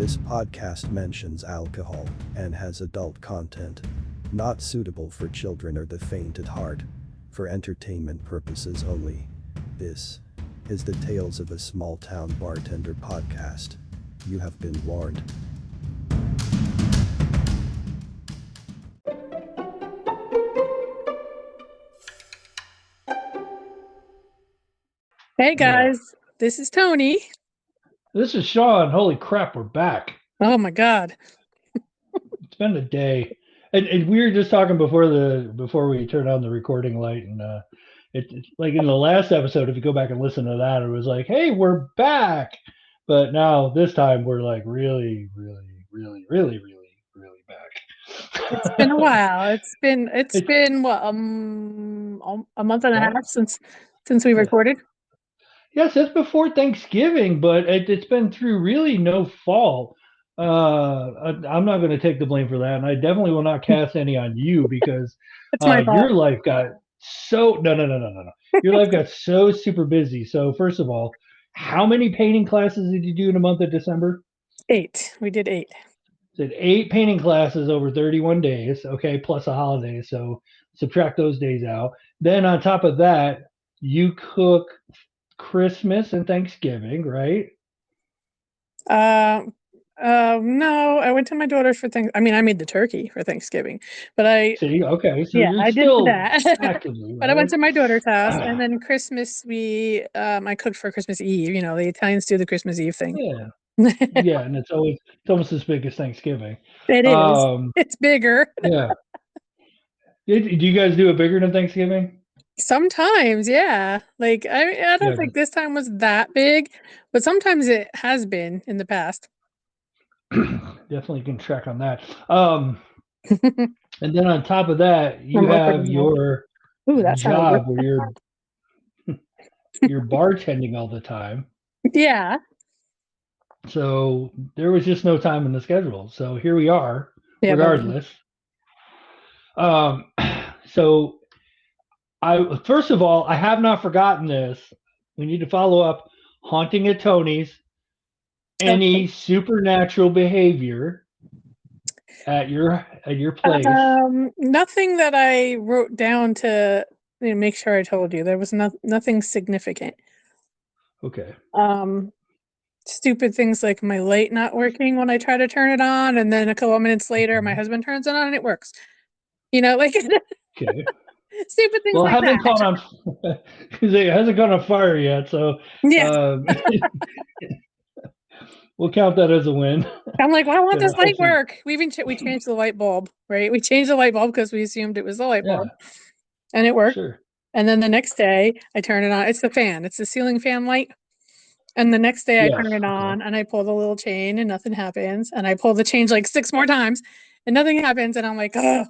This podcast mentions alcohol and has adult content. Not suitable for children or the faint at heart. For entertainment purposes only. This is the Tales of a Small Town Bartender podcast. You have been warned. Hey guys, this is Tony. This is Sean. Holy crap, we're back. Oh my god. It's been a day. And we were just talking before we turned on the recording light, and it's like in the last episode, if you go back and listen to that, it was like, hey, we're back. But now this time we're like really back. It's been a while. It's been what a month and a half since we recorded. Yes, it's before Thanksgiving, but it's been through really no fault. I'm not going to take the blame for that, and I definitely will not cast any on you because your life got so no. Your life got so super busy. So first of all, how many painting classes did you do in the month of December? 8. We did 8. Did 8 painting classes over 31 days, okay, plus a holiday. So subtract those days out. Then on top of that, you cook Christmas and Thanksgiving, right? No, I went to my daughter's for I made the turkey for Thanksgiving, but okay, so yeah, you're I still did that. actively, right? But I went to my daughter's house, and then Christmas I cooked for Christmas Eve. You know, the Italians do the Christmas Eve thing. Yeah, and it's almost as big as Thanksgiving. It is. It's bigger. Yeah. Do you guys do it bigger than Thanksgiving? Sometimes, yeah. Like I don't think this time was that big, but sometimes it has been in the past. Definitely can check on that. And then on top of that, you have your job where you're bartending all the time. Yeah. So there was just no time in the schedule. So here we are, regardless. So first of all, I have not forgotten this. We need to follow up haunting at Tony's. Any supernatural behavior at your place? Nothing that I wrote down to make sure I told you. There was nothing significant. Okay. Stupid things like my light not working when I try to turn it on, and then a couple of minutes later, my husband turns it on and it works. You know, like okay. Stupid things like that. It hasn't caught on fire yet, so yeah. We'll count that as a win. I'm like, well, I want this light work. We changed the light bulb, right? We changed the light bulb because we assumed it was the light bulb, and it worked. Sure. And then the next day, I turn it on. It's the fan. It's the ceiling fan light. And the next day, I turn it on, and I pull the little chain, and nothing happens. And I pull the chain like 6 more times, and nothing happens. And I'm like, oh.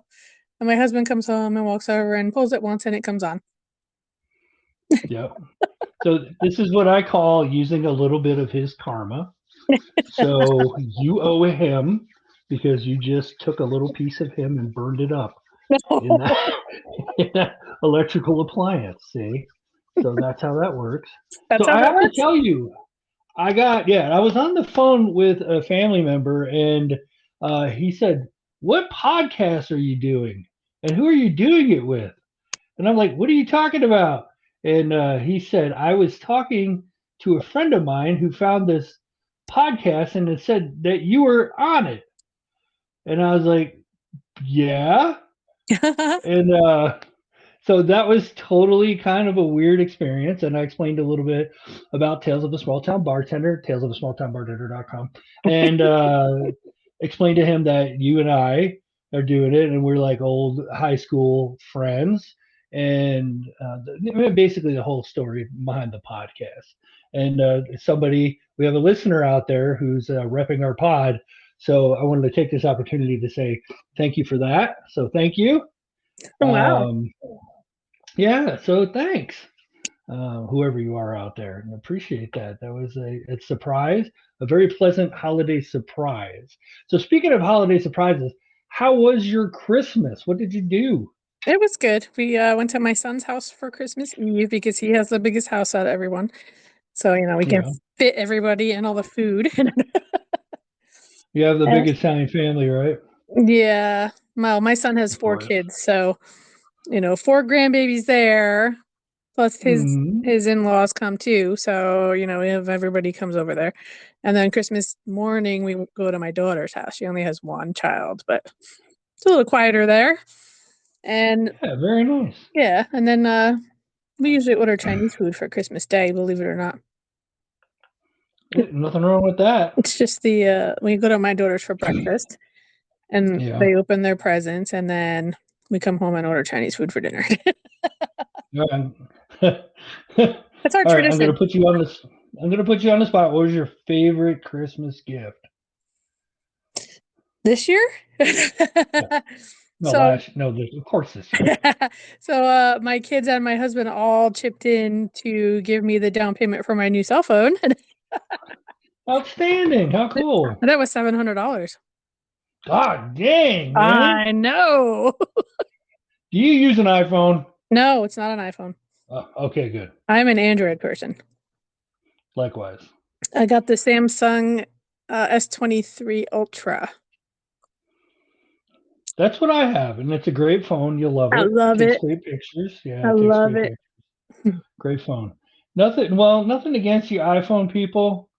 And my husband comes home and walks over and pulls it once, and it comes on. Yep. So this is what I call using a little bit of his karma. So you owe him because you just took a little piece of him and burned it up in that electrical appliance. See, so that's how that works. That's so how I have works? To tell you, I was on the phone with a family member, and he said, "What podcast are you doing, and who are you doing it with?" And I'm like, "What are you talking about?" And he said, "I was talking to a friend of mine who found this podcast and it said that you were on it." And I was like, yeah. And so that was totally kind of a weird experience. And I explained a little bit about Tales of a Small Town Bartender, talesofasmalltownbartender.com, and explained to him that you and I are doing it, and we're like old high school friends, and basically the whole story behind the podcast. And we have a listener out there who's repping our pod. So I wanted to take this opportunity to say thank you for that. So thank you. Wow. Yeah. So thanks, whoever you are out there, and appreciate that. That was a surprise, a very pleasant holiday surprise. So speaking of holiday surprises, how was your Christmas? What did you do? It was good. We went to my son's house for Christmas Eve because he has the biggest house out of everyone. So, we can fit everybody and all the food. You have the Uh, big Italian family, right? Yeah. Well, my son has Of 4 course. kids, so 4 grandbabies there. Plus Hmm. his in-laws come too, so we have everybody comes over there. And then Christmas morning we go to my daughter's house. She only has 1 child, but it's a little quieter there. And Yeah, very nice. yeah, and then we usually order Chinese food for Christmas Day, believe it or not. Nothing wrong with that. It's just the we go to my daughter's for breakfast and Yeah. they open their presents and then we come home and order Chinese food for dinner. Yeah. That's our All right, I'm gonna tradition. put you on this. I'm gonna put you on the spot. What was your favorite Christmas gift? This year? No, So of course this year. so my kids and my husband all chipped in to give me the down payment for my new cell phone. Outstanding. How cool. That was $700. God dang, man. I know. Do you use an iPhone? No, it's not an iPhone. Okay, good. I'm an Android person. Likewise. I got the Samsung S23 Ultra. That's what I have, and it's a great phone. You'll love I it. love Takes it. great pictures. Yeah, I it takes love great it. pictures. Great phone. Nothing against you iPhone people,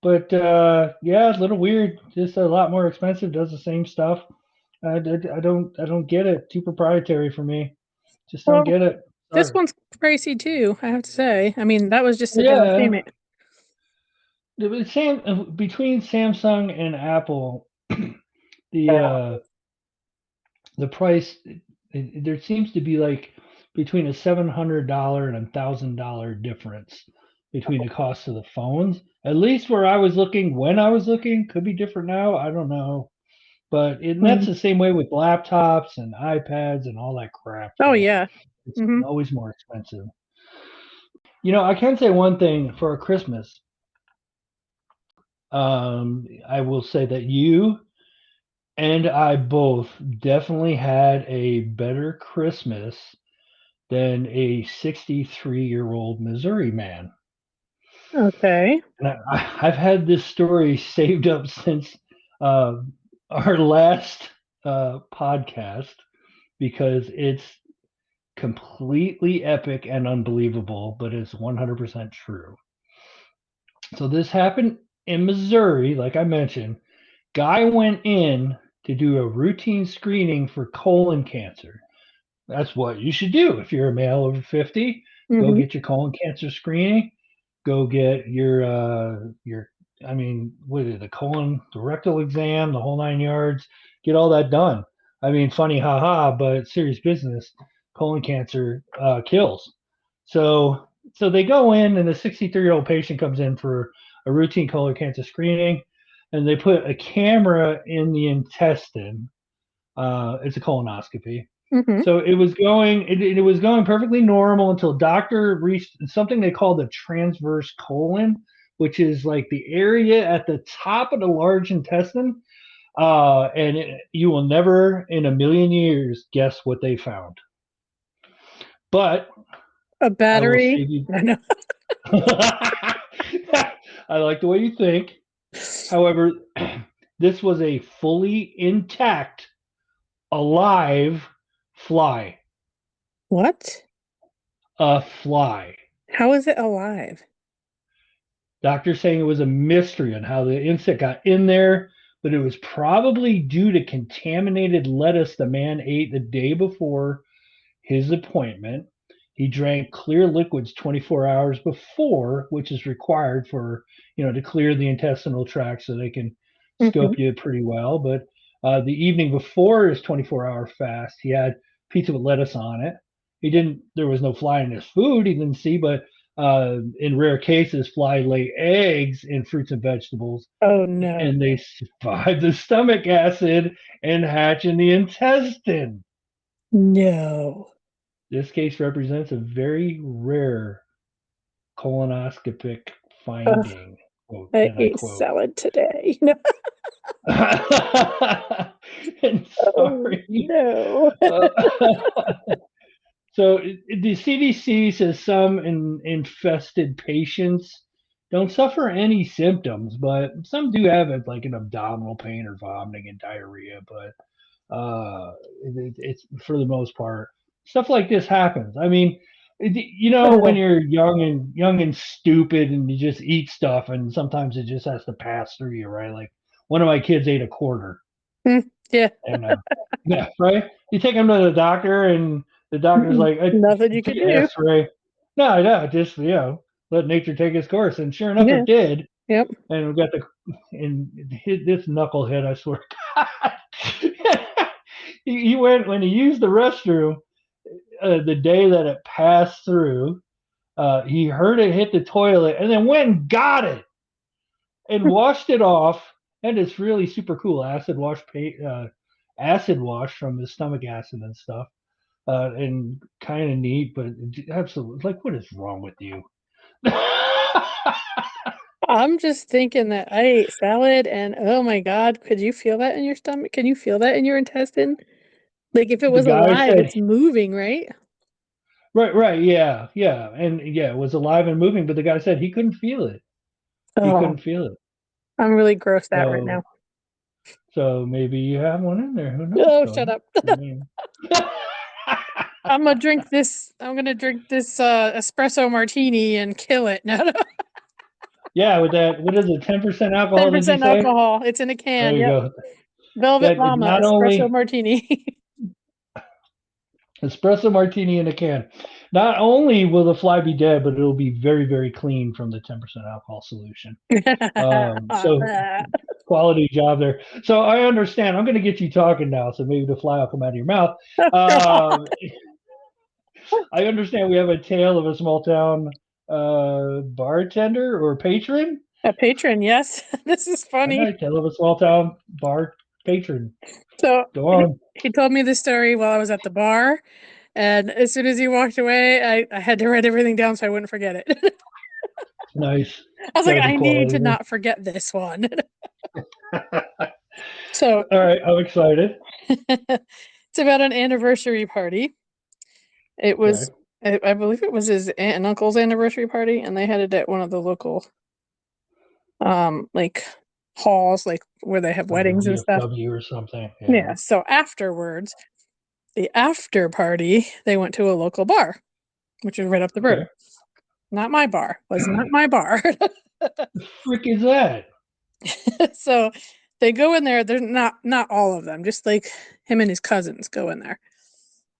but yeah, a little weird. Just a lot more expensive. Does the same stuff. I don't get it. Too proprietary for me. Just don't Well, get it. this Sorry. one's pricey too, I have to say. I mean, that was just a down Yeah, payment. between Samsung and Apple, the the price there seems to be like between a $700 and $1,000 difference between the cost of the phones. At least where I was looking when I was looking, could be different now. I don't know, but that's Mm. the same way with laptops and iPads and all that crap. Oh So yeah. it's Hmm. always more expensive. I can say one thing for Christmas. I will say that you and I both definitely had a better Christmas than a 63-year-old Missouri man. Okay. And I've had this story saved up since uh, our last podcast because it's completely epic and unbelievable, but it's 100% true. So this happened in Missouri, like I mentioned. Guy went in to do a routine screening for colon cancer. That's what you should do if you're a male over 50. Go Hmm. get your colon cancer screening. Go get I mean, what is it, the rectal exam, the whole 9 yards. Get all that done. I mean, funny, haha, but serious business. Colon cancer kills. So they go in, and the 63-year-old patient comes in for a routine colon cancer screening, and they put a camera in the intestine. It's a colonoscopy. Hmm. So it was going perfectly normal until doctor reached something they call the transverse colon, which is like the area at the top of the large intestine. You will never in a million years guess what they found. But A I will battery. save you. I know. I like the way you think. However, this was a fully intact, alive fly. What? A fly. How is it alive? Doctors saying it was a mystery on how the insect got in there, but it was probably due to contaminated lettuce the man ate the day before his appointment. He drank clear liquids 24 hours before, which is required for, to clear the intestinal tract so they can Hmm. scope you pretty well. But the evening before his 24-hour fast, he had pizza with lettuce on it. There was no fly in his food, he didn't see, but in rare cases, fly lay eggs in fruits and vegetables, Oh no. and they survive the stomach acid and hatch in the intestine. No. This case represents a very rare colonoscopic Ugh, finding, quote, I and I ate quote. salad today. No. And Oh sorry. no. Uh, so the CDC says some infested patients don't suffer any symptoms, but some do have it, like an abdominal pain or vomiting and diarrhea. But it's for the most part, stuff like this happens. I mean, when you're young and stupid, and you just eat stuff, and sometimes it just has to pass through you, right? Like one of my kids ate a quarter. Yeah. And yeah, right. You take him to the doctor, and the doctor's like, nothing you can do. X-ray. No, just let nature take its course, and sure enough, it did. Yep. And we got this knucklehead, I swear. He went when he used the restroom the day that it passed through. He heard it hit the toilet, and then went and got it and washed it off. And it's really super cool acid wash from the stomach acid and stuff, and kind of neat, but absolutely, like, what is wrong with you? I'm just thinking that I ate salad, and oh my God, could you feel that in your stomach? Can you feel that in your intestine? Like if it was alive, it's moving, right? Right, yeah, and it was alive and moving, but the guy said he couldn't feel it. He couldn't feel it. I'm really grossed out right now. So maybe you have one in there. Who knows? Oh, shut up. I'm gonna drink this espresso martini and kill it. No. Yeah, with that, what is it? 10% alcohol. 10% alcohol. It's in a can. There you go. Velvet Mama espresso martini. Espresso martini in a can. Not only will the fly be dead, but it'll be very, very clean from the 10% alcohol solution. So quality job there. So I understand. I'm going to get you talking now, so maybe the fly will come out of your mouth. I understand we have a tale of a small town bartender or patron. A patron, yes. This is funny. Right, tale of a small town bar patron. So go on. He told me this story while I was at the bar, and as soon as he walked away, I had to write everything down so I wouldn't forget it. Nice. I was like, I need to not forget this one. So all right, I'm excited. It's about an anniversary party. It was, I believe it was his aunt and uncle's anniversary party, and they had it at one of the local, like halls, like where they have weddings and stuff. Or something. Yeah. So afterwards, the after party, they went to a local bar, which is right up the road. Okay. Not my bar. Was not my bar. The frick is that? So they go in there. They're not all of them. Just like him and his cousins go in there.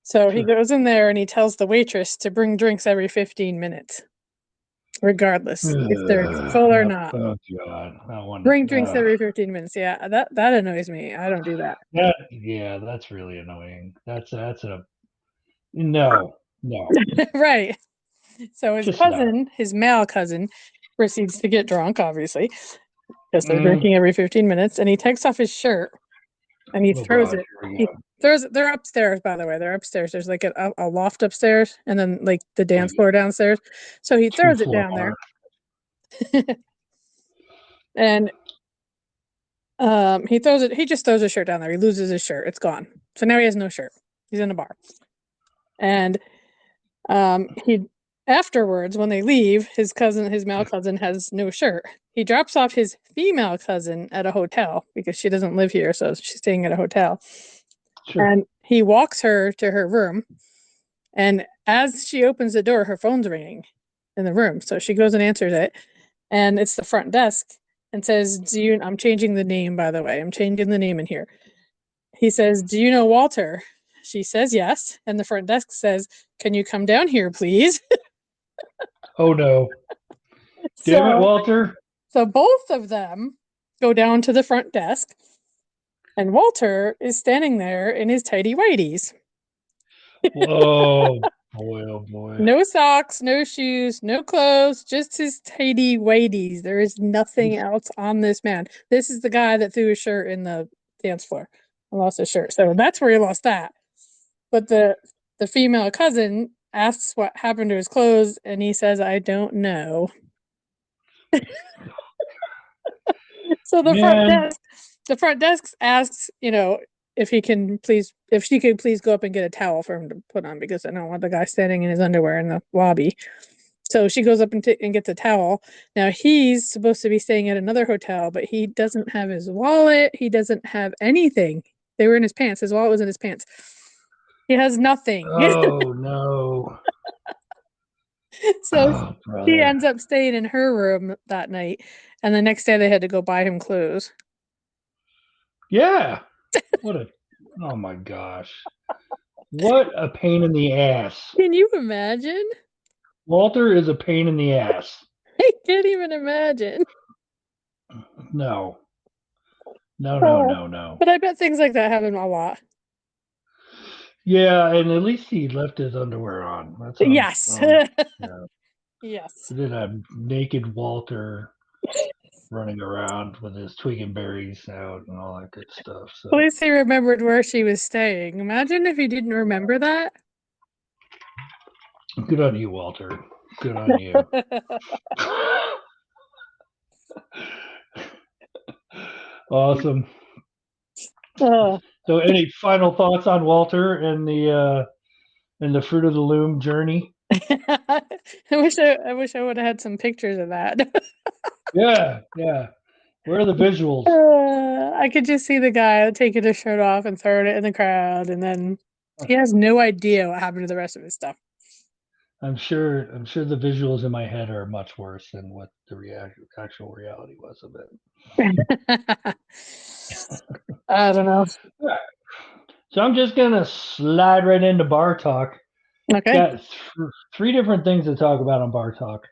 So he goes in there and he tells the waitress to bring drinks every 15 minutes, regardless if they're full or not. Oh God! Bring drinks every 15 minutes. Yeah, that annoys me. I don't do that. That's really annoying. That's a no. Right. So his cousin, his male cousin, proceeds to get drunk, obviously, because they're drinking every 15 minutes, and he takes off his shirt and he throws it. They're upstairs, by the way. They're upstairs. There's like a loft upstairs, and then like the dance floor downstairs. So he throws it down there. And he just throws his shirt down there. He loses his shirt. It's gone. So now he has no shirt. He's in a bar. And he afterwards, when they leave, his male cousin has no shirt. He drops off his female cousin at a hotel because she doesn't live here, so she's staying at a hotel. Sure. And he walks her to her room, and as she opens the door, her phone's ringing in the room. So she goes and answers it, and it's the front desk, and says, I'm changing the name, by the way. I'm changing the name in here. He says, "Do you know Walter?" She says yes, and the front desk says, "Can you come down here, please?" Oh no. Damn it, Walter. So both of them go down to the front desk, and Walter is standing there in his tighty whities. Whoa. Boy, oh boy. No socks, no shoes, no clothes, just his tighty whities. There is nothing else on this man. This is the guy that threw his shirt in the dance floor and lost his shirt. So that's where he lost that. But the female cousin asks what happened to his clothes, and he says, "I don't know." So the front desk asks, if she could please go up and get a towel for him to put on, because I don't want the guy standing in his underwear in the lobby. So she goes up and gets a towel. Now he's supposed to be staying at another hotel, but he doesn't have his wallet. He doesn't have anything. They were in his pants. His wallet was in his pants. He has nothing. Oh no. So he brother. ends up staying in her room that night. And the next day they had to go buy him clothes. Yeah. Oh my gosh. What a pain in the ass. Can you imagine? Walter is a pain in the ass. I can't even imagine. No. No. But I bet things like that happen a lot. Yeah, and at least he left his underwear on. That's yes. Yeah. Yes. So did a naked Walter running around with his twig and berries out and all that good stuff. So. At least he remembered where she was staying. Imagine if he didn't remember that. Good on you, Walter. Good on you. Awesome. So any final thoughts on Walter and the Fruit of the Loom journey? I wish I would have had some pictures of that. Yeah. Where are the visuals? I could just see the guy taking his shirt off and throwing it in the crowd, and then he has no idea what happened to the rest of his stuff. I'm sure the visuals in my head are much worse than what the actual reality was of it. I don't know. So I'm just gonna slide right into bar talk. Okay. Got three different things to talk about on bar talk.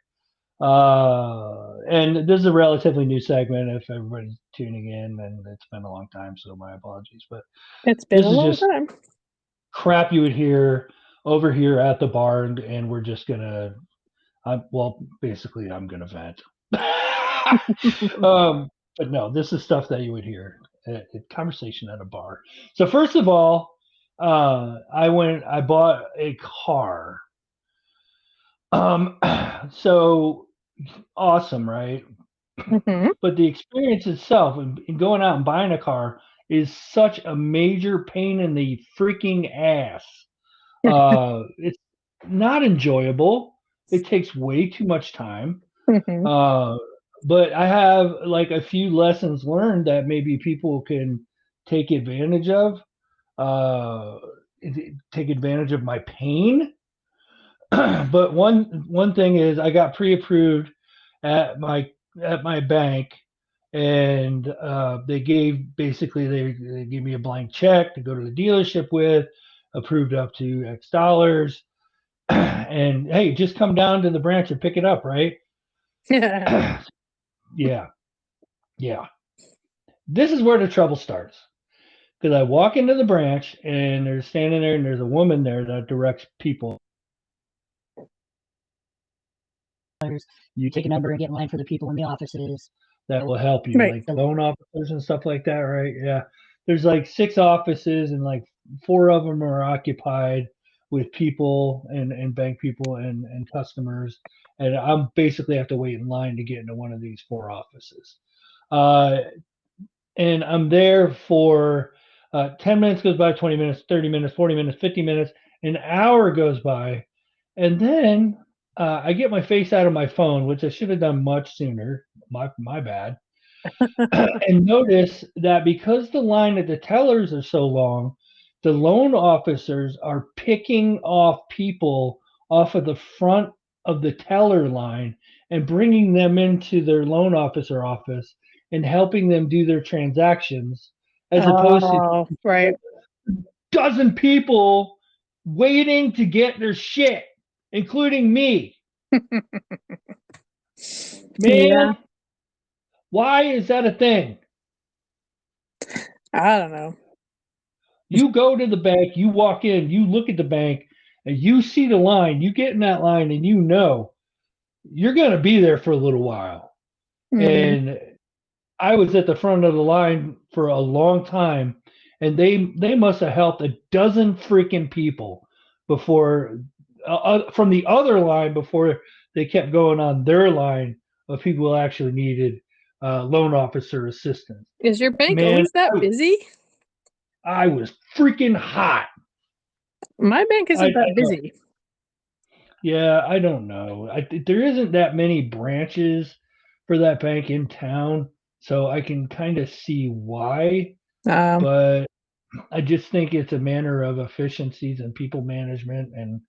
And this is a relatively new segment if everybody's tuning in, and it's been a long time, so my apologies. But it's been a long time. Crap you would hear over here at the bar, and we're just gonna, basically I'm gonna vent. But no, this is stuff that you would hear at conversation at a bar. So first of all, I bought a car. So awesome, right? Mm-hmm. But the experience itself in going out and buying a car is such a major pain in the freaking ass. It's not enjoyable. It takes way too much time. Mm-hmm. But I have like a few lessons learned that maybe people can take advantage of. Take advantage of my pain. But one thing is I got pre-approved at my bank, and they gave me a blank check to go to the dealership with, approved up to X dollars, and hey, just come down to the branch and pick it up, right? Yeah. This is where the trouble starts, because I walk into the branch and they're standing there, and there's a woman there that directs people. You take a number and get in line for the people in the offices that will help you, right. Like the loan officers and stuff like that, right? Yeah. There's like 6 offices, and like 4 of them are occupied with people and bank people and customers. And I'm basically have to wait in line to get into one of these 4 offices. And I'm there for 10 minutes goes by, 20 minutes, 30 minutes, 40 minutes, 50 minutes, an hour goes by. And then I get my face out of my phone, which I should have done much sooner. My bad. And notice that because the line at the tellers are so long, the loan officers are picking off people off of the front of the teller line and bringing them into their loan officer office and helping them do their transactions, as opposed to right. dozen people waiting to get their shit, including me. Man, why is that a thing? I don't know. You go to the bank, you walk in, you look at the bank, and you see the line, you get in that line, and you know you're going to be there for a little while. Mm-hmm. And I was at the front of the line for a long time, and they must have helped a dozen freaking people before from the other line before they kept going on their line of people who actually needed loan officer assistance. Is your bank always that busy? I was freaking hot. My bank isn't that busy. Yeah, I don't know. There isn't that many branches for that bank in town, so I can kind of see why, Um, but I just think it's a matter of efficiencies and people management and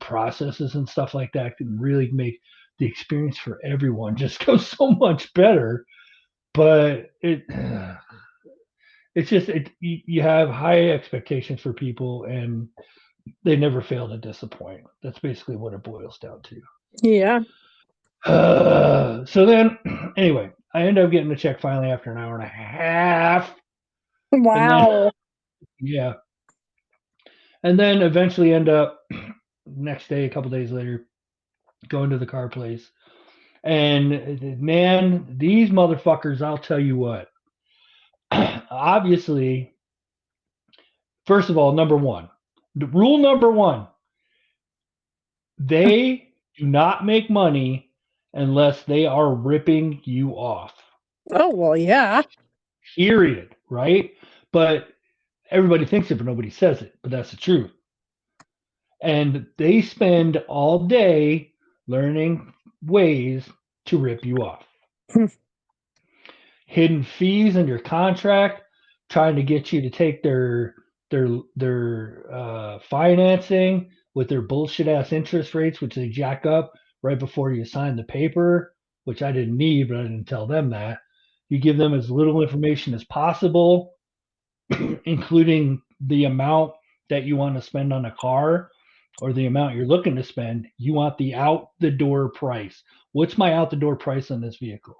processes and stuff like that can really make the experience for everyone just go so much better. But it's just you have high expectations for people and they never fail to disappoint. That's basically what it boils down to. yeah. So then, anyway, I end up getting the check finally after an hour and a half, and then Wow. yeah, and then eventually end up next day, a couple days later, going to the car place, and man, these motherfuckers, I'll tell you what. Obviously, first of all, rule number one, they do not make money unless they are ripping you off. Oh, well, yeah. Period. Right? But everybody thinks it, but nobody says it. But that's the truth. And they spend all day learning ways to rip you off. Hidden fees in your contract, trying to get you to take their financing with their bullshit ass interest rates, which they jack up right before you sign the paper, which I didn't need, but I didn't tell them that. You give them as little information as possible, including the amount that you want to spend on a car or the amount you're looking to spend. You want the out the door price. What's my out the door price on this vehicle?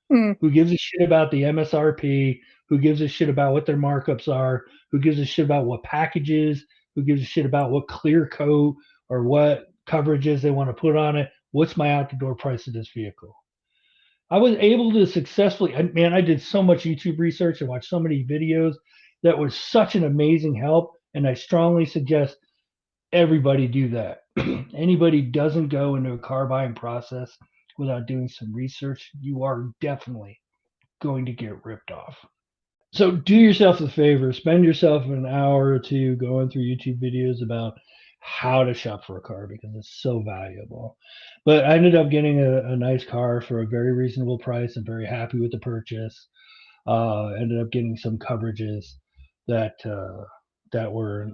Who gives a shit about the MSRP? Who gives a shit about what their markups are? Who gives a shit about what packages? Who gives a shit about what clear coat or what coverages they want to put on it? What's my out the door price of this vehicle? I was able to successfully, man, I did so much YouTube research and watched so many videos that was such an amazing help. And I strongly suggest everybody do that. Anybody doesn't go into a car buying process without doing some research, you are definitely going to get ripped off. So do yourself a favor, spend yourself an hour or two going through YouTube videos about how to shop for a car because it's so valuable. But I ended up getting a nice car for a very reasonable price. I'm very happy with the purchase. Ended up getting some coverages that were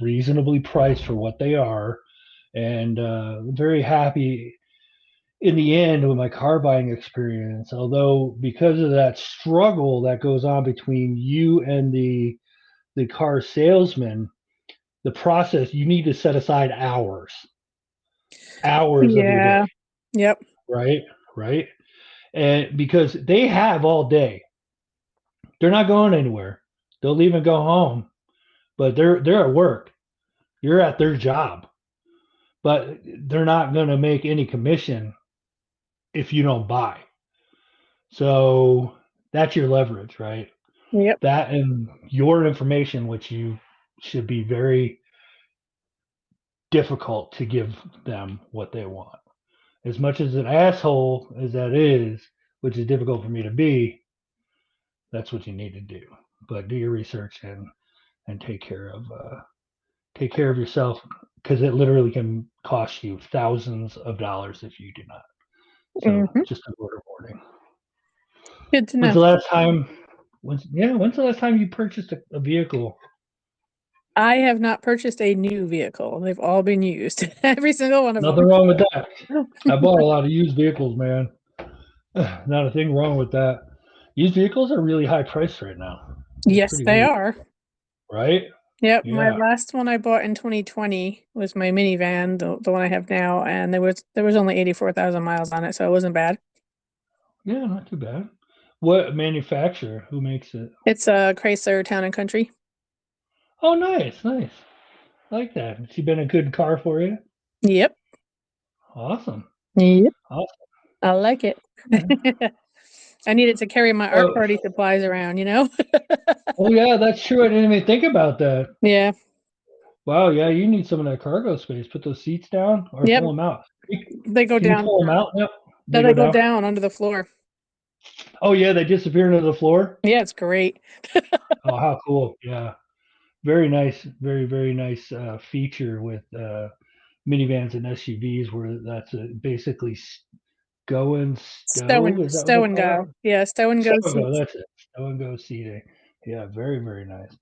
reasonably priced for what they are, and very happy in the end with my car buying experience. Although because of that struggle that goes on between you and the car salesman, the process you need to set aside hours of your day, Yeah. Yep. right, and because they have all day, they're not going anywhere. They'll even go home, but they're at work. You're at their job, but they're not going to make any commission if you don't buy. So that's your leverage, right? Yep. That and your information, which you should be very difficult to give them what they want. As much as an asshole as that is, which is difficult for me to be, that's what you need to do. But do your research and take care of yourself because it literally can cost you thousands of dollars if you do not. So just a word of warning. Good to When's know. the last time? When's the last time you purchased a vehicle? I have not purchased a new vehicle. They've all been used. Every single one of Nothing them. wrong with that. I bought a lot of used vehicles, man. Not a thing wrong with that. Used vehicles are really high priced right now. It's Yes, pretty they neat, are. right? Yep. My Yeah. last one I bought in 2020 was my minivan, the one I have now, and there was only 84,000 miles on it, so it wasn't bad. Yeah, not too bad. What manufacturer? Who makes it? It's a Chrysler Town and Country. Oh, nice. I like that. Has she been a good car for you? Yep. Awesome. Yep. Awesome. I like it. I needed to carry my art party supplies around, Oh yeah, that's true. I didn't even think about that. Yeah. Wow, yeah, you need some of that cargo space. Put those seats down or Yep. pull them out. They go Can you down. pull them out? Yep. No, they go down under the floor. Oh yeah, they disappear into the floor. Yeah, it's great. Oh, how cool! Yeah, very nice, very nice feature with minivans and SUVs, where that's basically go and Stow stow. Is that what stow they and call go. it? Yeah, stow and go Stow and go. seats. That's it. Stow and go seating. Yeah, very, very nice.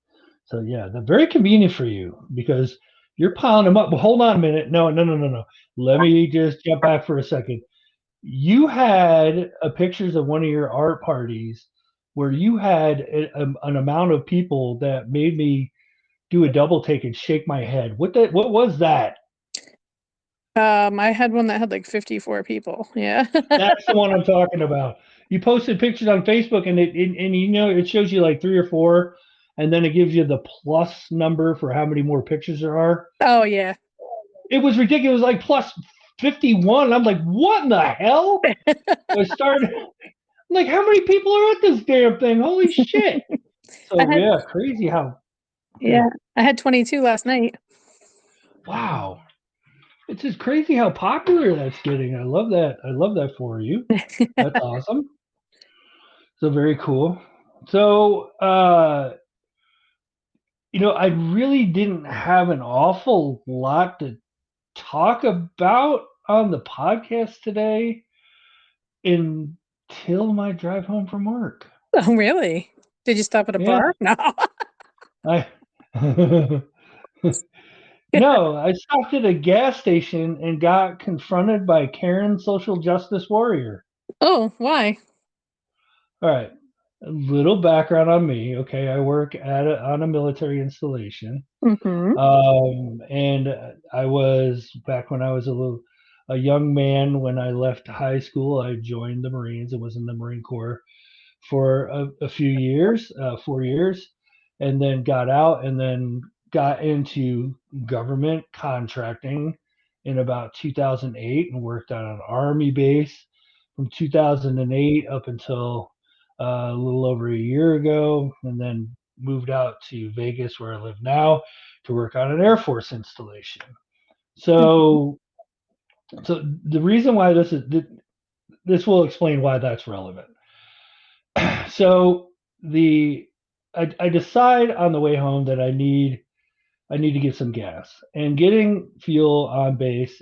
So yeah, they're very convenient for you because you're piling them up. Well, hold on a minute. No, no, no, no, no. Let me just jump back for a second. You had pictures of one of your art parties where you had an amount of people that made me do a double take and shake my head. What was that? I had one that had like 54 people. Yeah. That's the one I'm talking about. You posted pictures on Facebook, and it shows you like 3 or 4, and then it gives you the plus number for how many more pictures there are. Oh yeah. It was ridiculous, like plus 51. I'm like, what in the hell? I started like, how many people are at this damn thing? Holy shit! So yeah, crazy how. Yeah, I had 22 last night. Wow. It's just crazy how popular that's getting. I love that. I love that for you. That's awesome. So very cool. So I really didn't have an awful lot to talk about on the podcast today until my drive home from work. Oh, really? Did you stop at a bar? No. I No, I stopped at a gas station and got confronted by Karen social justice warrior. Oh, why? All right. A little background on me. Okay, I work on a military installation. Mm-hmm. And I was back when I was a young man. When I left high school, I joined the Marines and was in the Marine Corps for a few years, 4 years, and then got out and then got into government contracting in about 2008 and worked on an Army base from 2008 up until a little over a year ago, and then moved out to Vegas where I live now to work on an Air Force installation. So the reason why this will explain why that's relevant. So I decide on the way home that I need to get some gas, and getting fuel on base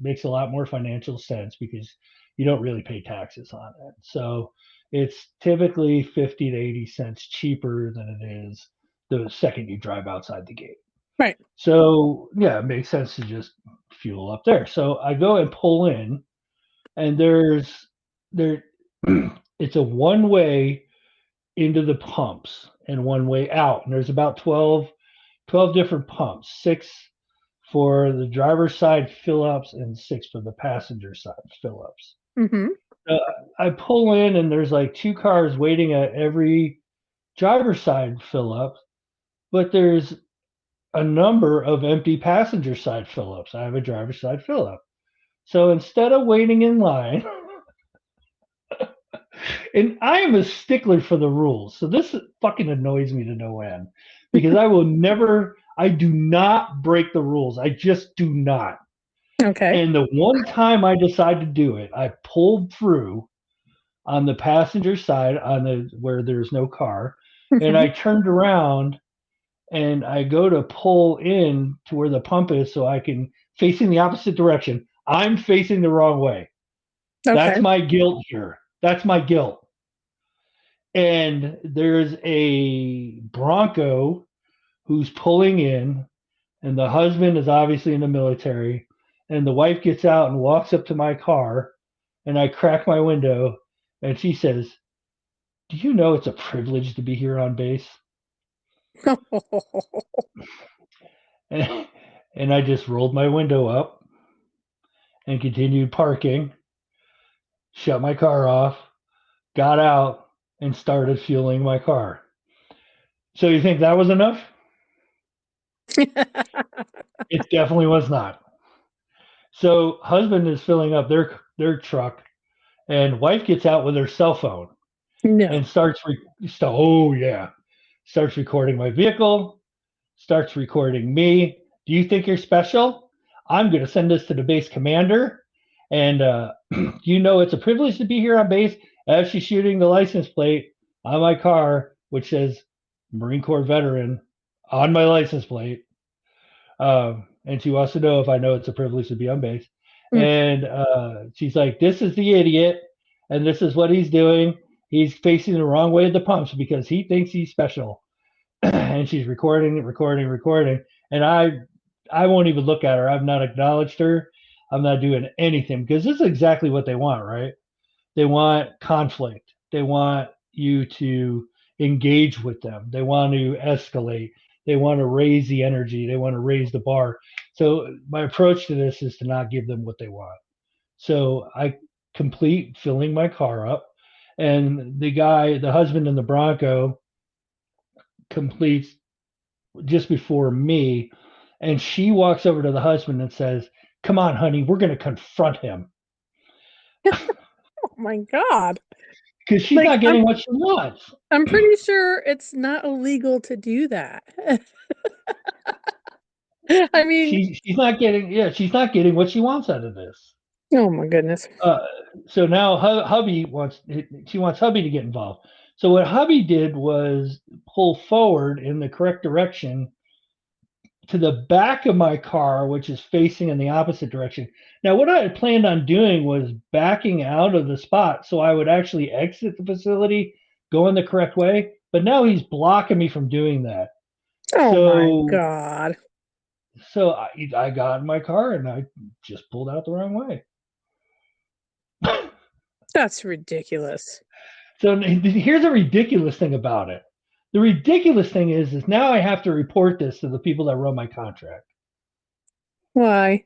makes a lot more financial sense because you don't really pay taxes on it. So it's typically 50 to 80 cents cheaper than it is the second you drive outside the gate. Right. So yeah, it makes sense to just fuel up there. So I go and pull in, and there it's a one way into the pumps and one way out. And there's about 12 different pumps, 6 for the driver's side fill ups and 6 for the passenger side fill ups. Mm-hmm. I pull in, and there's like 2 cars waiting at every driver's side fill up, but there's a number of empty passenger side fill ups. I have a driver's side fill up. So instead of waiting in line, and I am a stickler for the rules. So this fucking annoys me to no end because I do not break the rules. I just do not. Okay. And the one time I decide to do it, I pulled through on the passenger side where there's no car, and I turned around and I go to pull in to where the pump is so I can facing the opposite direction. I'm facing the wrong way. Okay. That's my guilt here. That's my guilt. And there's a Bronco who's pulling in, and the husband is obviously in the military, and the wife gets out and walks up to my car, and I crack my window, and she says, "Do you know it's a privilege to be here on base?" And I just rolled my window up and continued parking, shut my car off, got out, and started fueling my car. So you think that was enough? It definitely was not. So husband is filling up their truck, and wife gets out with her cell phone and starts recording my vehicle, starts recording me. Do you think you're special? I'm going to send this to the base commander. And you know it's a privilege to be here on base, as she's shooting the license plate on my car, which says Marine Corps veteran on my license plate. and she wants to know if I know it's a privilege to be on base. Mm. And she's like, "This is the idiot, and this is what he's doing. He's facing the wrong way of the pumps because he thinks he's special." And she's recording, and I won't even look at her. I've not acknowledged her. I'm not doing anything because this is exactly what they want, right? They want conflict. They want you to engage with them. They want to escalate. They want to raise the energy. They want to raise the bar. So my approach to this is to not give them what they want. So I complete filling my car up, and the husband in the Bronco, completes just before me, and she walks over to the husband and says, "Come on, honey, we're going to confront him." Oh my God. Because she's not getting what she wants. I'm pretty sure it's not illegal to do that. I mean, she's not getting what she wants out of this. Oh my goodness. So now hubby wants hubby to get involved. So what hubby did was pull forward in the correct direction to the back of my car, which is facing in the opposite direction. Now, what I had planned on doing was backing out of the spot so I would actually exit the facility, go in the correct way. But now he's blocking me from doing that. Oh my God. So I got in my car and I just pulled out the wrong way. That's ridiculous. So here's a ridiculous thing about it. The ridiculous thing is now I have to report this to the people that run my contract. Why?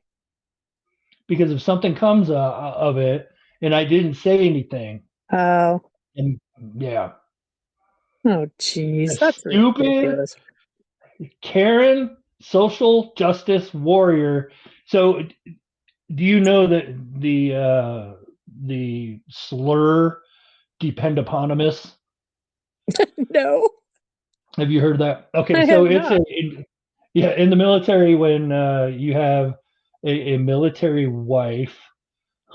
Because if something comes of it and I didn't say anything. Oh. And yeah. Oh, geez. That's stupid ridiculous. Karen, social justice warrior. So do you know that the slur dependapotamus? No. Have you heard that? Okay, I so have it's in the military when you have a military wife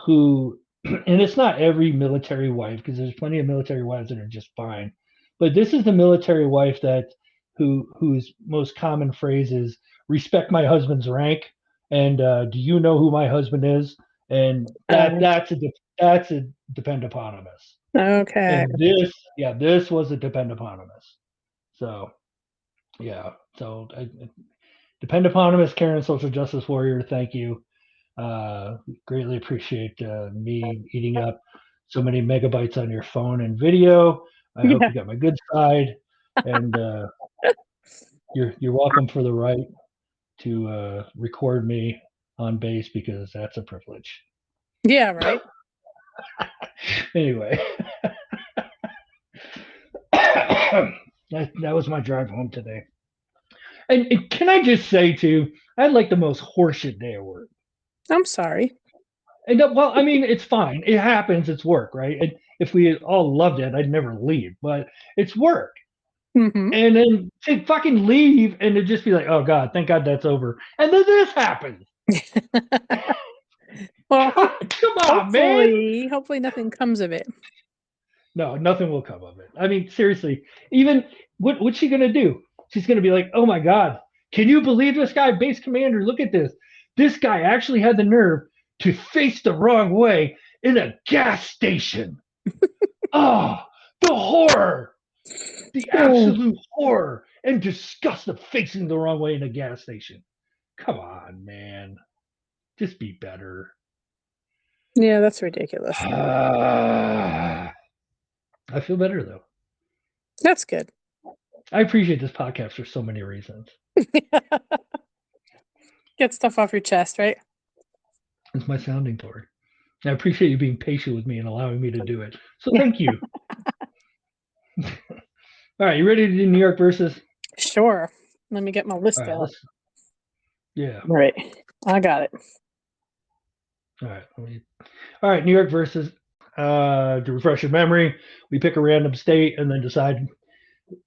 who, and it's not every military wife because there's plenty of military wives that are just fine, but this is the military wife whose most common phrase is "respect my husband's rank" and "do you know who my husband is?" And that's a dependapotamus. Okay. And this was a dependapotamus. So, yeah. So, dependapotamus, Karen, social justice warrior. Thank you. Greatly appreciate me eating up so many megabytes on your phone and video. I hope you got my good side, and you're welcome for the right to record me on base because that's a privilege. Yeah, right. Anyway. That was my drive home today. And can I just say, too, I had like the most horseshit day at work. I'm sorry. And well, I mean, it's fine. It happens. It's work, right? And if we all loved it, I'd never leave. But it's work. Mm-hmm. And then to fucking leave and to just be like, oh, God, thank God that's over. And then this happens. Well, come on, man. Hopefully nothing comes of it. No, nothing will come of it. I mean, seriously, even what's she going to do? She's going to be like, oh, my God, can you believe this guy, base commander? Look at this. This guy actually had the nerve to face the wrong way in a gas station. Oh, the horror, the absolute horror and disgust of facing the wrong way in a gas station. Come on, man. Just be better. Yeah, that's ridiculous. I feel better, though. That's good. I appreciate this podcast for so many reasons. Get stuff off your chest, right? It's my sounding board. I appreciate you being patient with me and allowing me to do it. So thank you. All right, you ready to do New York versus? Sure. Let me get my list out. Yeah. All right. I got it. All right. New York versus. To refresh your memory, we pick a random state and then decide.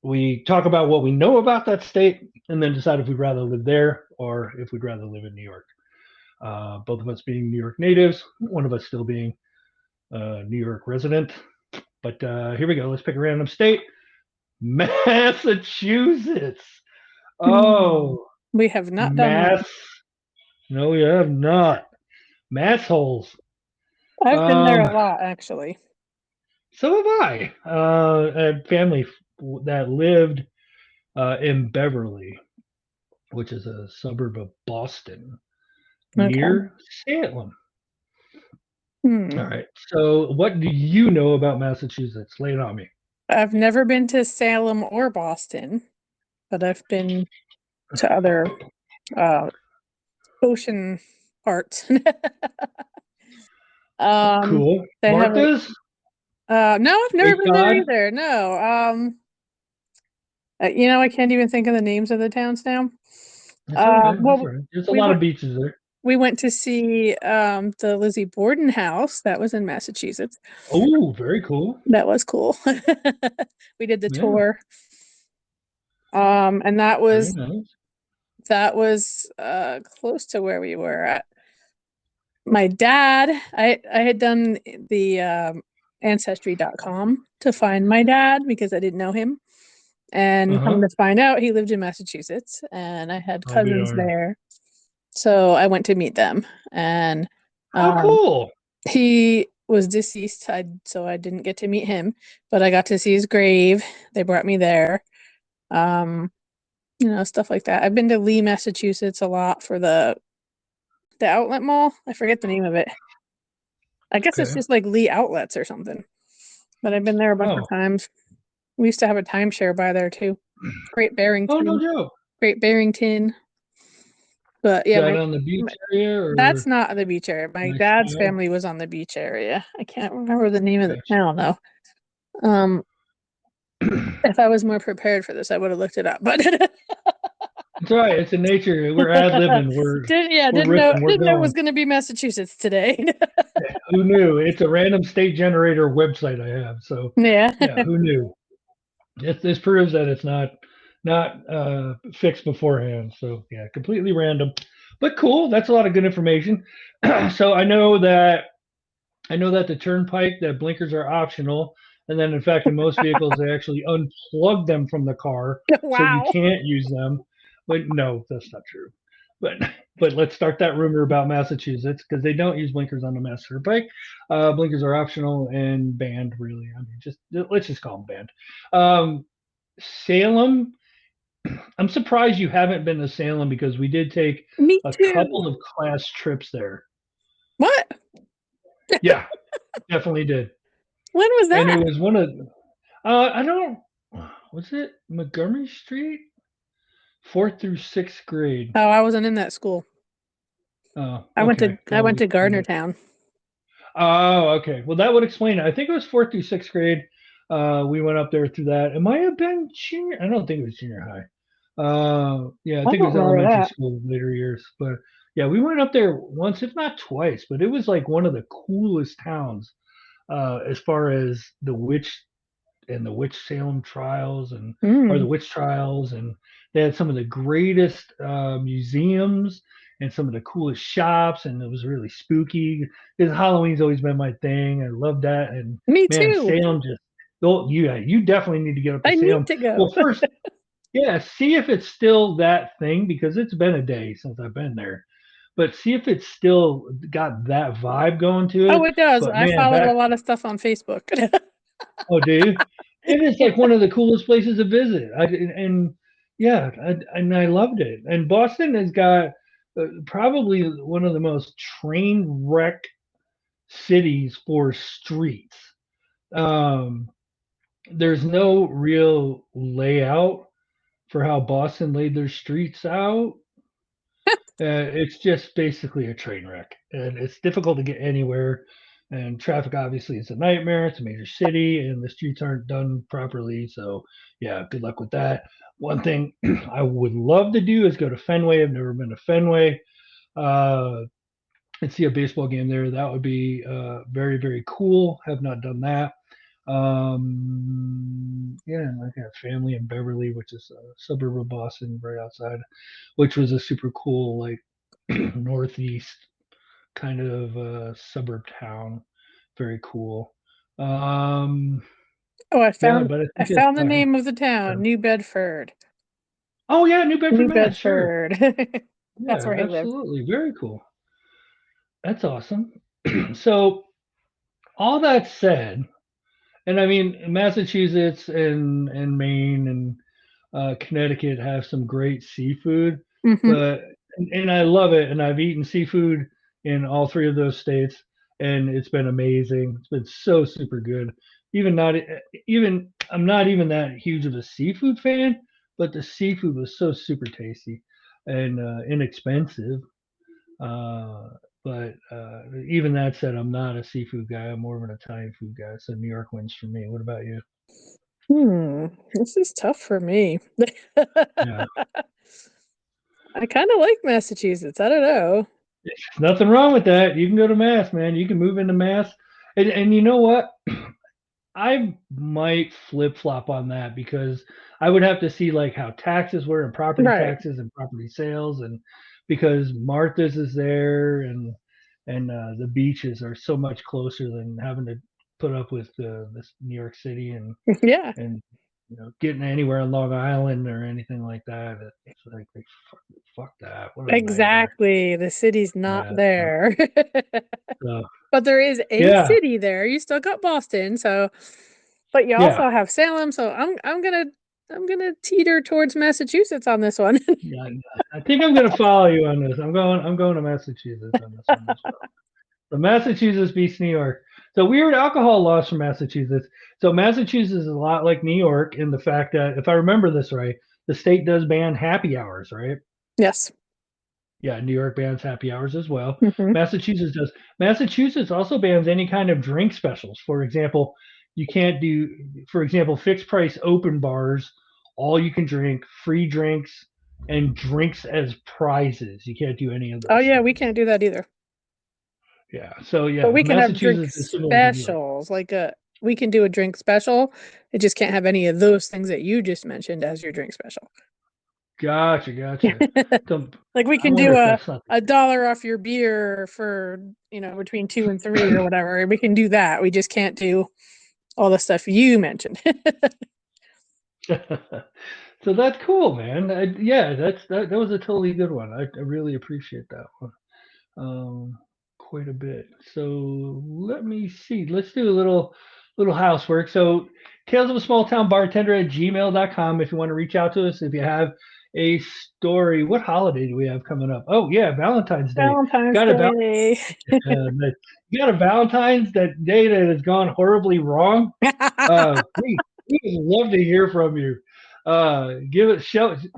We talk about what we know about that state and then decide if we'd rather live there or if we'd rather live in New York. Both of us being New York natives, one of us still being a New York resident. But here we go. Let's pick a random state. Massachusetts. Oh, we have not done that. No, you have not. Massholes. I've been there a lot, actually. So have I. I had family that lived in Beverly, which is a suburb of Boston, Okay. near Salem. Hmm. All right. So, what do you know about Massachusetts? Lay it on me. I've never been to Salem or Boston, but I've been to other ocean parts. Cool. They have Martha's? no, I've never Cape been there Cod? either. No. I can't even think of the names of the towns now. That's all right. That's Well, all right. There's a we lot went of beaches there. we went to see the Lizzie Borden house. That was in Massachusetts. Oh, very cool. That was cool. We did the Yeah, tour. And that very was nice. close to where we were at. My dad, I had done the ancestry.com to find my dad because I didn't know him. And come Uh-huh. to find out, he lived in Massachusetts and I had I'll be cousins darned. there. So I went to meet them, and Oh, cool. he was deceased, so I didn't get to meet him, but I got to see his grave. They brought me there. Um, stuff like that. I've been to Lee, Massachusetts a lot for the outlet mall. I forget the name of it. I guess it's Okay. just like Lee Outlets or something. But I've been there a bunch of Oh. times. We used to have a timeshare by there too. Great Oh, no Barrington. joke. Great Barrington. But Is yeah, that on the beach area that's or not the beach area. My next dad's to it? family was on the beach area. I can't remember the name of the Gotcha. town though. If I was more prepared for this, I would have looked it up. But It's all right. It's in nature. We're ad-libbing. We're didn't know ripping. We're didn't know it was going. going to be Massachusetts today. Who knew? It's a random state generator website I have. So Yeah. yeah, who knew? This proves that it's not fixed beforehand. So yeah, completely random, but cool. That's a lot of good information. So I know that the turnpike that blinkers are optional, and then in fact in most vehicles they actually unplug them from the car so you Wow. can't use them. But no, that's not true. But but let's start that rumor about Massachusetts because they don't use blinkers on the Mass Turnpike. Blinkers are optional and banned. Really, I mean, just let's just call them banned. Salem. I'm surprised you haven't been to Salem because we did take Me a too. couple of class trips there. What? Yeah, definitely did. When was And it that? was one of I don't was it Montgomery Street? Fourth through sixth grade. Oh, I wasn't in that school. Oh, I went okay. to I That would went to explain Gardner it. Town. Oh, okay. Well, that would explain it. I think it was fourth through sixth grade. We went up there through that. It might have been junior. I don't think it was junior high. Yeah, I I think it don't was remember elementary that. school later years. But yeah, we went up there once, if not twice. But it was like one of the coolest towns as far as the witch Salem trials or the Mm. witch trials, and they had some of the greatest museums and some of the coolest shops, and it was really spooky because Halloween's always been my thing. I love that, and Me man, too. Salem just oh, you definitely need to get up to I need Salem. to go. Well, first, yeah, see if it's still that thing because it's been a day since I've been there. But see if it's still got that vibe going to Oh, it. it does. But I man, follow a back lot of stuff on Facebook. oh, do you? It is Yeah. like one of the coolest places to visit. And yeah, I loved it. And Boston has got probably one of the most train wreck cities for streets. Um, there's no real layout for how Boston laid their streets out. It's just basically a train wreck, and it's difficult to get anywhere. And traffic obviously is a nightmare. It's a major city, and the streets aren't done properly. So, yeah, good luck with that. One thing I would love to do is go to Fenway. I've never been to Fenway uh, and see a baseball game there. That would be very, very cool. Have not done that. Yeah, I have family in Beverly, which is a suburb of Boston, right outside, which was a super cool, like northeast kind of suburb town. Very cool. Um, Oh, I yeah, found but I I think it's found the name of the town, uh, New Bedford. oh yeah, New Bedford, New Mass. Sure. Bedford. That's Yeah, where he lived. absolutely. Very cool. That's awesome. So, all that said, and I mean, Massachusetts and Maine and Connecticut have some great seafood, Hmm. but and I love it. And I've eaten seafood in all three of those states, and it's been amazing. It's been so super good. Even not even I'm not even that huge of a seafood fan, but the seafood was so super tasty and inexpensive. Uh, but even that said, I'm not a seafood guy. I'm more of an Italian food guy. So New York wins for me. What about you? This is tough for me. Yeah, I kind of like Massachusetts. I don't know. there's nothing wrong with that. You can go to Mass, man. You can move into Mass, and you know what? I might flip flop on that because I would have to see like how taxes were and property Right. taxes and property sales and because Martha's is there and the beaches are so much closer than having to put up with this New York City Yeah. and getting anywhere on Long Island or anything like that. It's like fuck that. What a nightmare. Exactly. The city's not Yeah. there. So, But there is a yeah. city there. You still got Boston, so but you Yeah. also have Salem, so I'm gonna teeter towards Massachusetts on this one. Yeah, I think I'm going to follow you on this. I'm going to Massachusetts on this one as well. So Massachusetts beats New York. So weird alcohol laws from Massachusetts. So Massachusetts is a lot like New York in the fact that if I remember this right, the state does ban happy hours, right? Yes. Yeah, New York bans happy hours as well. Hmm. Massachusetts does. Massachusetts also bans any kind of drink specials. For example, you can't do, for example, fixed price open bars, all you can drink, free drinks, and drinks as prizes. You can't do any of Oh those yeah, we things. can't do that either. Yeah. So But yeah, we can have drink Massachusetts is similar to New York. specials, we can do a drink special. It just can't have any of those things that you just mentioned as your drink special. Gotcha. So Like we I can wonder do if that's not. a dollar off your beer for, between 2 and 3 or whatever. We can do that. We just can't do all the stuff you mentioned. So that's cool, man. Yeah, that was a totally good one. I really appreciate that one quite a bit. So let me see. Let's do a little housework. So tales of a small town bartender at gmail.com if you want to reach out to us. If you have a story, what holiday do we have coming up? Oh yeah, Valentine's Day. Valentine's Got a Day. you got a Valentine's Day that has gone horribly wrong. We would love to hear from you.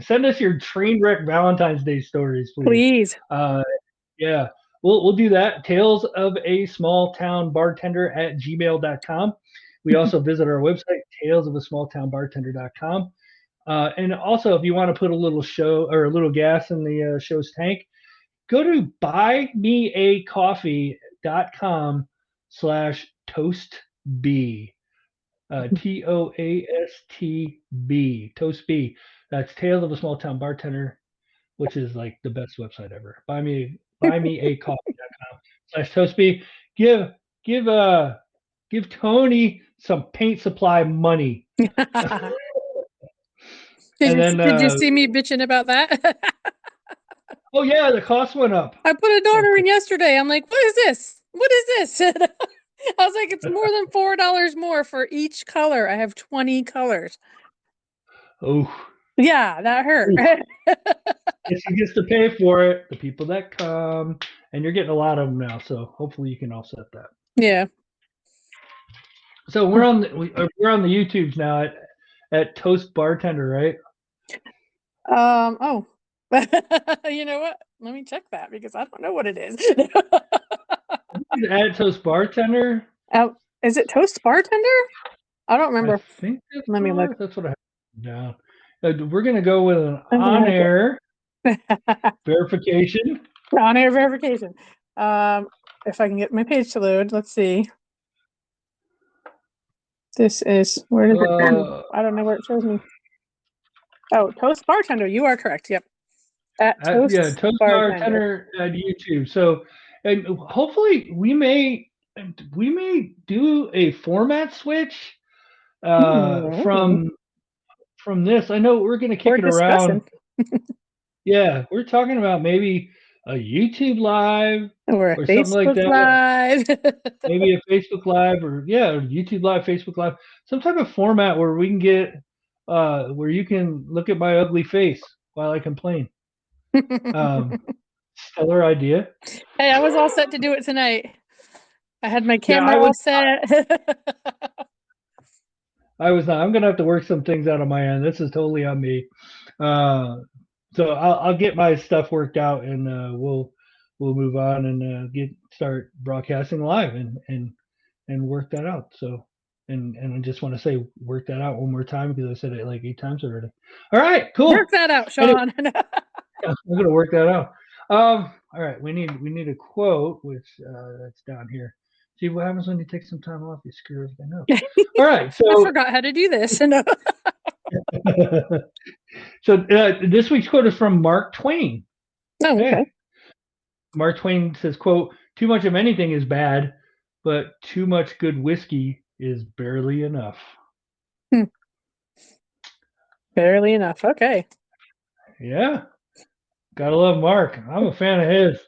Send us your train wreck Valentine's Day stories, please. Please. Yeah, we'll do that. Tales of a small town bartender at gmail.com. We also visit our website, talesofasmalltownbartender.com. And also, if you want to put a little show or a little gas in the show's tank, go to buymeacoffee.com/toastb. TOASTB. Toastb. That's Tales of a Small Town Bartender, which is like the best website ever. Buymeacoffee.com/toastb. Give Tony some paint supply money. Did you see me bitching about that? Oh yeah, the cost went up. I put an order in yesterday. I'm like, what is this? What is this? I was like, it's more than $4 more for each color. I have 20 colors. Oh. Yeah, that hurt. Guess who gets to pay for it? The people that come, and you're getting a lot of them now. So hopefully you can offset that. Yeah. So we're on the YouTubes now at Toast Bartender, right? Oh. You know what? Let me check that because I don't know what it is. At Toast Bartender. Oh, is it Toast Bartender? I don't remember. I think Let me look. That's what I have down. We're gonna go with an on-air verification. On-air verification. If I can get my page to load, let's see. This is where does it end? I don't know where it shows me. Oh, Toast Bartender. You are correct. Yep. At Toast Bartender at YouTube. So, and hopefully we may do a format switch from this. I know we're going to kick it around. Yeah, we're talking about maybe a YouTube live or a or something like Facebook that. Live. Maybe a Facebook Live or YouTube Live, Facebook Live, some type of format where we can get where you can look at my ugly face while I complain. Stellar idea. Hey, I was all set to do it tonight. I had my Yeah, camera all set. I was not. I'm gonna have to work some things out on my end. This is totally on me. So I'll get my stuff worked out, and we'll move on and start broadcasting live and work that out. So and I just want to say work that out one more time because I said it like 8 times already. All right, cool. Work that out, Anyway, Sean. I'm gonna work that out. All right, we need a quote, which that's down here. See what happens when you take some time off, you screw everything up. All right, so I forgot how to do this. so this week's quote is from Mark Twain. Oh, okay. Hey. Mark Twain says, quote, "Too much of anything is bad, but too much good whiskey is barely enough." Barely enough. Okay. Yeah. Gotta love Mark. I'm a fan of his.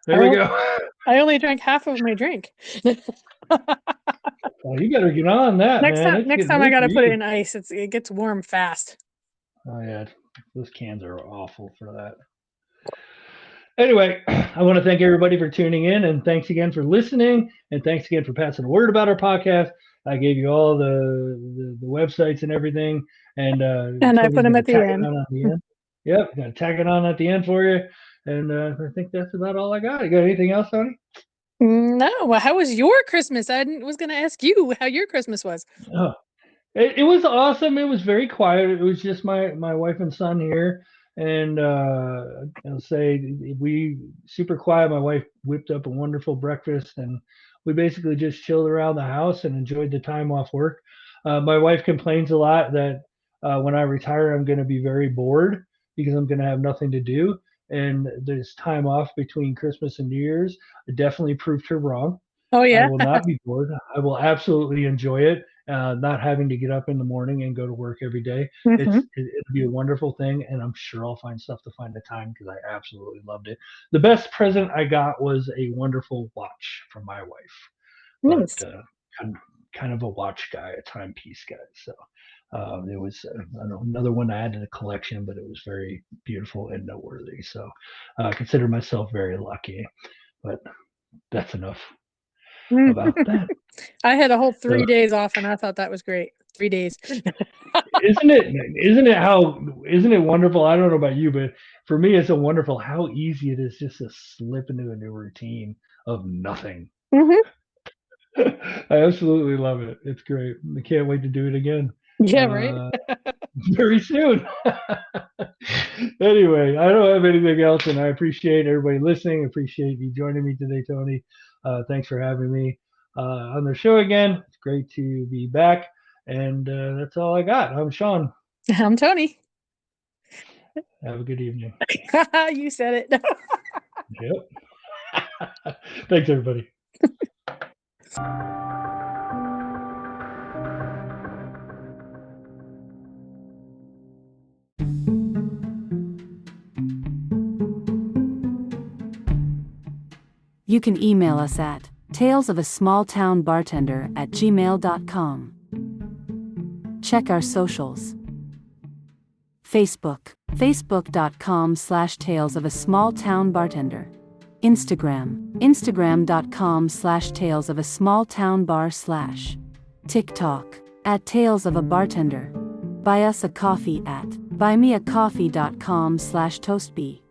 There we go. I only drank half of my drink. Well, you better get on that, man. Next time I gotta put it in ice. It gets warm fast. Oh yeah, those cans are awful for that. Anyway, I want to thank everybody for tuning in, and thanks again for listening, and thanks again for passing the word about our podcast. I gave you all the websites and everything, and I put them at the end. Yep, got to tack it on at the end for you, and I think that's about all I got. You got anything else, Tony? No. Well, how was your Christmas? I was going to ask you how your Christmas was. Oh, it was awesome. It was very quiet. It was just my wife and son here, and I'll say we super quiet. My wife whipped up a wonderful breakfast, and we basically just chilled around the house and enjoyed the time off work. My wife complains a lot that when I retire, I'm going to be very bored because I'm going to have nothing to do. And this time off between Christmas and New Year's definitely proved her wrong. Oh, yeah. I will not be bored. I will absolutely enjoy it. Not having to get up in the morning and go to work every day. It'll be a wonderful thing, and I'm sure I'll find stuff to find the time because I absolutely loved it. The best present I got was a wonderful watch from my wife. Nice. But I'm kind of a watch guy, a timepiece guy. So it was another one I had in the collection, but it was very beautiful and noteworthy. So I consider myself very lucky. But that's enough about that. I had a whole 3 days off, and I thought that was great. 3 days. Isn't it wonderful? I don't know about you, but for me, it's wonderful how easy it is just to slip into a new routine of nothing. I absolutely love it. It's great. I can't wait to do it again. Yeah, right. Very soon. Anyway, I don't have anything else, and I appreciate everybody listening. Appreciate you joining me today, Tony. Thanks for having me on the show again. It's great to be back, and that's all I got. I'm Sean. I'm Tony. Have a good evening. You said it. Yep. Thanks, everybody. You can email us at talesofasmalltownbartender@gmail.com. Check our socials. Facebook, facebook.com/talesofasmalltownbartender. Instagram, instagram.com/talesofasmalltownbar/. TikTok, @talesofabartender. Buy us a coffee at buymeacoffee.com/toastbee.